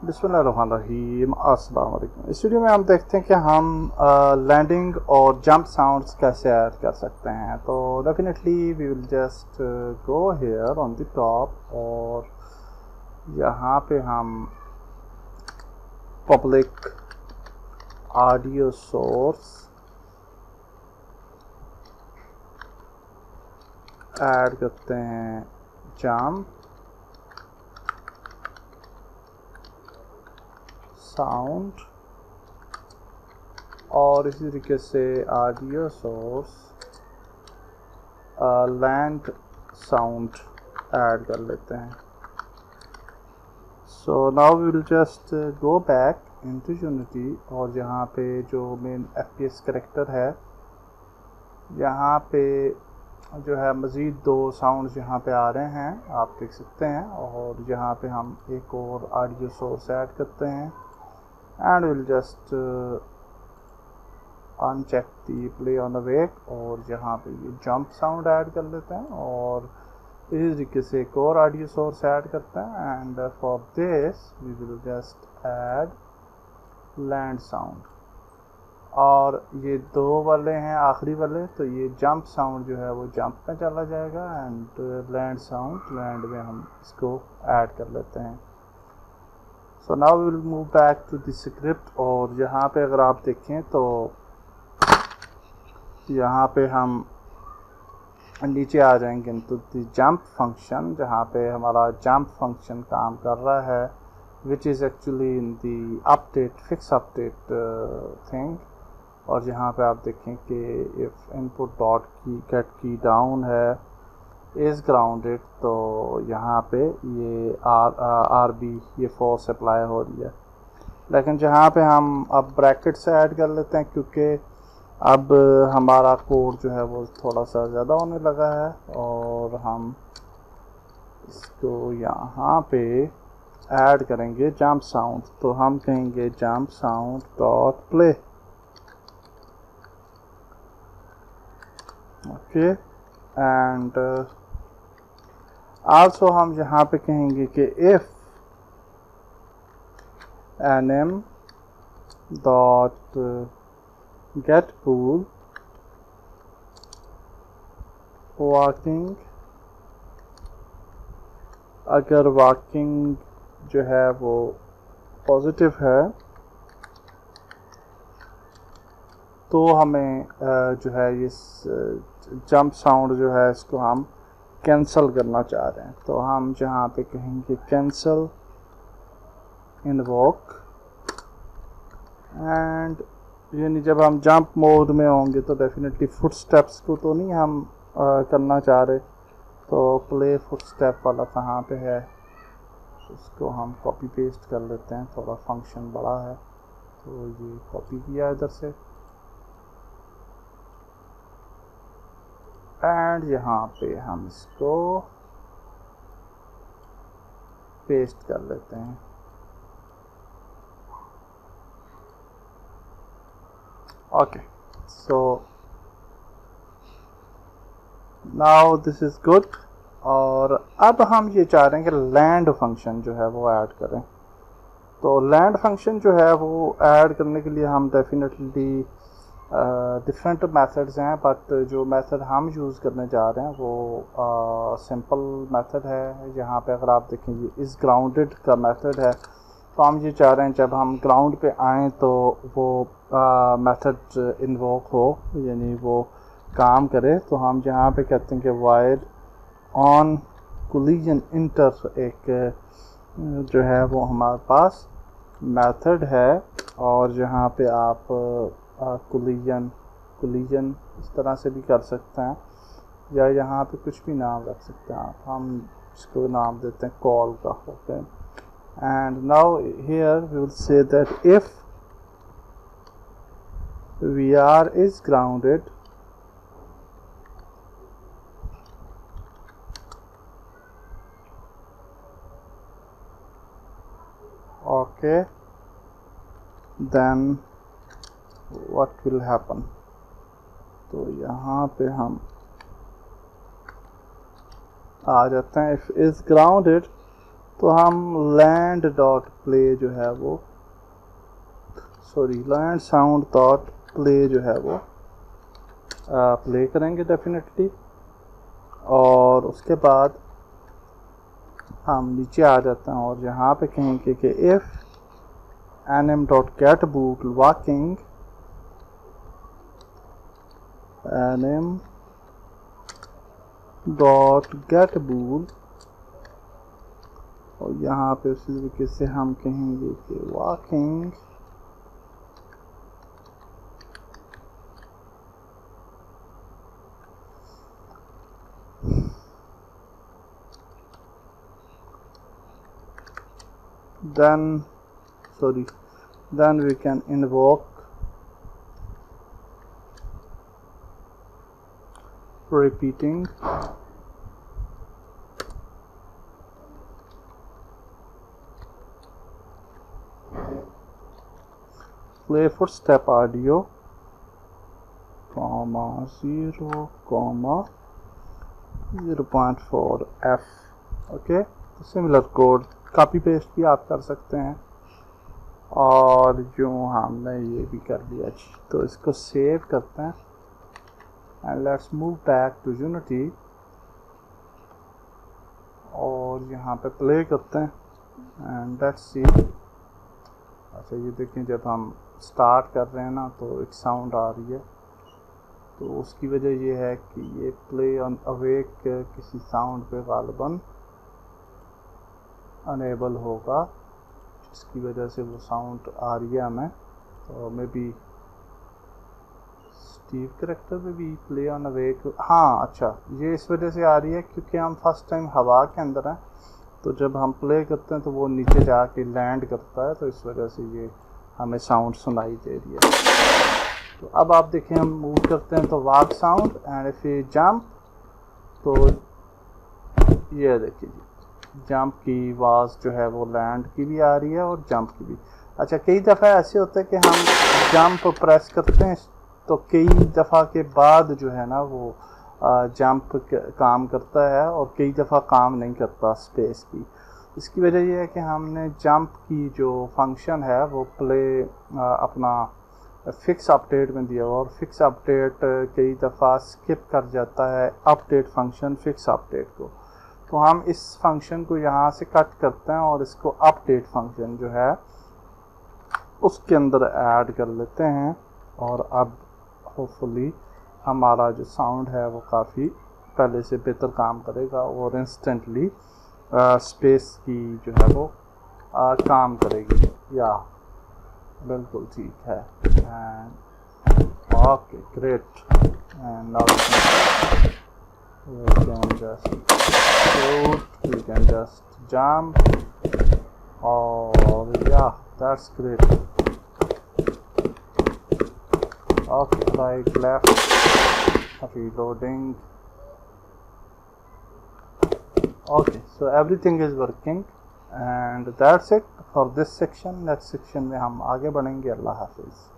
बिस्मिल्लाहिर्रहमानिर्रहीम। अस्सलाम वालेकुम। इस वीडियो में हम देखते हैं कि हम लैंडिंग और जंप साउंड्स कैसे ऐड कर सकते हैं। तो definitely we will just go here on the top और यहाँ पे हम पब्लिक ऑडियो सोर्स ऐड करते हैं जंप साउंड और इसी तरीके से audio source land sound add कर लेते हैं। So now we will just go back into Unity और यहाँ पे जो मेन FPS करेक्टर है यहाँ पे जो है मज़ीद दो साउंड्स यहाँ पे आ रहे हैं, आप देख सकते हैं। और यहाँ पे हम एक और ऑडियो सोर्स ऐड करते हैं and we'll just uncheck the play on awake और यहाँ पे ये jump sound ऐड कर लेते हैं और इसी तरीके से एक और ऑडियो सोर्स ऐड करते हैं and for this we will just add land sound और ये दो वाले हैं आखिरी वाले, तो ये jump sound जो है वो jump में चला जाएगा and land sound land में हम इसको ऐड कर लेते हैं। So now we will move back to the script और यहाँ पे अगर आप देखें तो यहाँ पे हम नीचे आ जाएंगे तो द जंप फंक्शन, जहाँ पे हमारा जंप फंक्शन काम कर रहा है which is actually in the update fix update thing. और यहाँ पे आप देखें कि इफ़ इनपुट डॉट की गेट की डाउन है इज़ ग्राउंडेड, तो यहाँ पे ये RB ये फोर्स अप्लाई हो रही है। लेकिन जहाँ पे हम अब ब्रैकेट से ऐड कर लेते हैं क्योंकि अब हमारा कोड जो है वो थोड़ा सा ज़्यादा होने लगा है और हम इसको यहाँ पे ऐड करेंगे जंप साउंड। तो हम कहेंगे jump sound dot play, okay. And also हम यहाँ पे कहेंगे कि if nm dot gate pool walking, अगर वॉकिंग जो है वो पॉजिटिव है तो हमें जो है इस जंप साउंड जो है इसको हम कैंसिल करना चाह रहे हैं। तो हम जहाँ पे कहेंगे कैंसिल इनवॉक एंड यानी जब हम जंप मोड में होंगे तो डेफिनेटली फुटस्टेप्स को तो नहीं हम करना चाह रहे, तो प्ले फुटस्टेप वाला कहाँ पे है उसको हम कॉपी पेस्ट कर लेते हैं। थोड़ा फंक्शन बड़ा है तो ये कॉपी किया इधर से एंड यहाँ पे हम इसको पेस्ट कर लेते हैं। Okay, so now this is good. और अब हम ये चाह रहे हैं कि लैंड फंक्शन जो है वो ऐड करें। तो लैंड फंक्शन जो है वो ऐड करने के लिए हम डेफिनेटली डिफरेंट मेथड्स हैं, बट जो मेथड हम यूज़ करने जा रहे हैं वो सिंपल मेथड है। यहाँ पे अगर आप देखें ये इस ग्राउंडेड का मेथड है, तो हम ये चाह रहे हैं जब हम ग्राउंड पे आएँ तो वो मेथड इन्वोक हो, यानी वो काम करे। तो हम यहाँ पे कहते हैं कि वाइड ऑन कोलिजन इंटर एक जो है वो हमारे पास मेथड है और जहाँ पे आप कोलिजन इस तरह से भी कर सकते हैं या यहाँ पे कुछ भी नाम रख सकते हैं आप। हम इसको नाम देते हैं कॉल का, okay. And now here we will say that if VR is grounded okay, then what will happen। तो यहाँ पे हम आ जाते हैं इफ इज ग्राउंडेड, तो तो हम लैंड डॉट प्ले जो है वो लैंड साउंड डॉट प्ले जो है वो प्ले करेंगे डेफिनेटली। और उसके बाद हम नीचे आ जाते हैं और यहाँ पे कहेंगे कि if nm dot gate boot walking nm dot gate boot, और यहाँ पे उसी तरीके से हम कहेंगे कि walking then we can invoke repeating play footstep audio, 0.4 f। Okay, तो सिमिलर कोड कॉपी पेस्ट भी आप कर सकते हैं। और जो हमने ये भी कर लिया, तो इसको सेव करते हैं and let's move back to Unity और यहाँ पे प्ले करते हैं एंड लेट्स सी। अच्छा, ये देखें, जब हम स्टार्ट कर रहे हैं ना तो एक साउंड आ रही है, तो उसकी वजह ये है कि ये प्ले ऑन अवेक किसी साउंड पे गालिबन अनेबल होगा, जिसकी वजह से वो साउंड आ रही है हमें। तो मे बी स्टीव करेक्टर में भी प्ले ऑन अवेक, हाँ अच्छा, ये इस वजह से आ रही है क्योंकि हम फर्स्ट टाइम हवा के अंदर हैं, तो जब हम प्ले करते हैं तो वो नीचे जाके लैंड करता है, तो इस वजह से ये हमें साउंड सुनाई दे रही है। तो अब आप देखें, हम मूव करते हैं तो walk sound, and if you jump तो ये देखिए जी, जंप की आवाज़ जो है वो लैंड की भी आ रही है और जंप की भी। अच्छा, कई दफ़ा ऐसे होता है कि हम जंप प्रेस करते हैं तो कई दफ़ा के बाद जो है ना वो जंप काम करता है और कई दफ़ा काम नहीं करता स्पेस की। इसकी वजह यह है कि हमने जंप की जो फंक्शन है वो प्ले अपना फिक्स अपडेट में दिया हुआ, और फिक्स अपडेट कई दफ़ा स्किप कर जाता है अपडेट फंक्शन फिक्स अपडेट को। तो हम इस फंक्शन को यहाँ से कट करते हैं और इसको अपडेट फंक्शन जो है उसके अंदर ऐड कर लेते हैं, और अब होपफुली हमारा जो साउंड है वो काफ़ी पहले से बेहतर काम करेगा और इंस्टेंटली स्पेस की जो है वो काम करेगी। या बिल्कुल ठीक है। Okay, great. And now we can just jump, or yeah, that's great. Okay, like left, reloading. Okay, so everything is working and that's it for this section. Next section में हम आगे बढ़ेंगे। अल्लाह हाफिज़।